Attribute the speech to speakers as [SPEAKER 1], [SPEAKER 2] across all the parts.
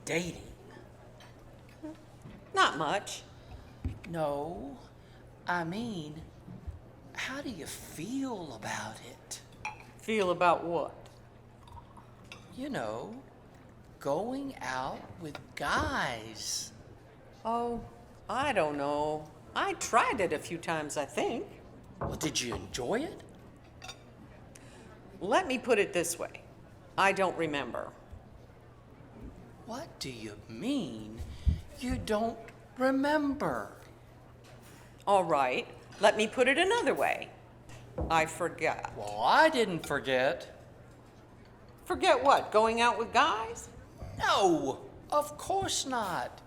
[SPEAKER 1] dating?
[SPEAKER 2] Not much.
[SPEAKER 1] No, I mean, how do you feel about it?
[SPEAKER 2] Feel about what?
[SPEAKER 1] You know, going out with guys.
[SPEAKER 2] Oh, I don't know. I tried it a few times, I think.
[SPEAKER 1] Well, did you enjoy it?
[SPEAKER 2] Let me put it this way. I don't remember.
[SPEAKER 1] What do you mean you don't remember?
[SPEAKER 2] All right, let me put it another way. I forgot.
[SPEAKER 1] Well, I didn't forget.
[SPEAKER 2] Forget what? Going out with guys?
[SPEAKER 1] No, of course not.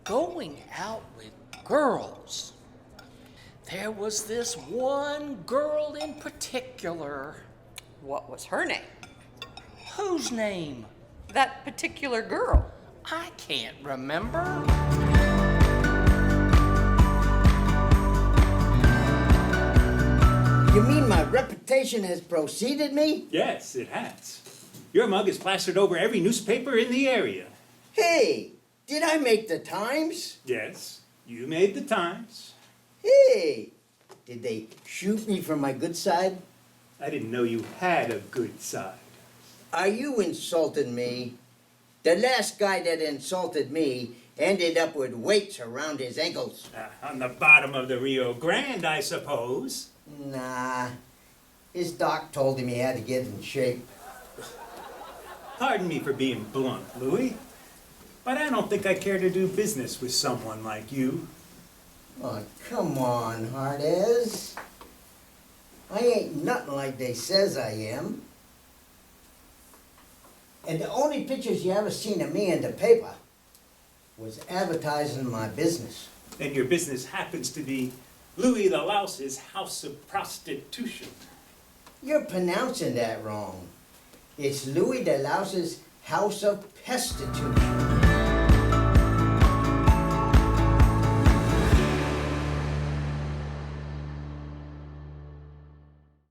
[SPEAKER 1] Going out with girls. There was this one girl in particular.
[SPEAKER 2] What was her name?
[SPEAKER 1] Whose name?
[SPEAKER 2] That particular girl.
[SPEAKER 1] I can't remember.
[SPEAKER 3] You mean my reputation has preceded me?
[SPEAKER 4] Yes, it has. Your mug is plastered over every newspaper in the area.
[SPEAKER 3] Hey, did I make the Times?
[SPEAKER 4] Yes, you made the Times.
[SPEAKER 3] Hey, did they shoot me for my good side?
[SPEAKER 4] I didn't know you had a good side.
[SPEAKER 3] Are you insulting me? The last guy that insulted me ended up with weights around his ankles.
[SPEAKER 4] On the bottom of the Rio Grande, I suppose.
[SPEAKER 3] Nah, his doc told him he had to get in shape.
[SPEAKER 4] Pardon me for being blunt, Louis, but I don't think I care to do business with someone like you.
[SPEAKER 3] Oh, come on, Hardez. I ain't nothing like they says I am. And the only pictures you ever seen of me in the paper was advertising my business.
[SPEAKER 4] And your business happens to be Louis the Louse's House of Prostitution.
[SPEAKER 3] You're pronouncing that wrong. It's Louis de Louse's House of Pestitution.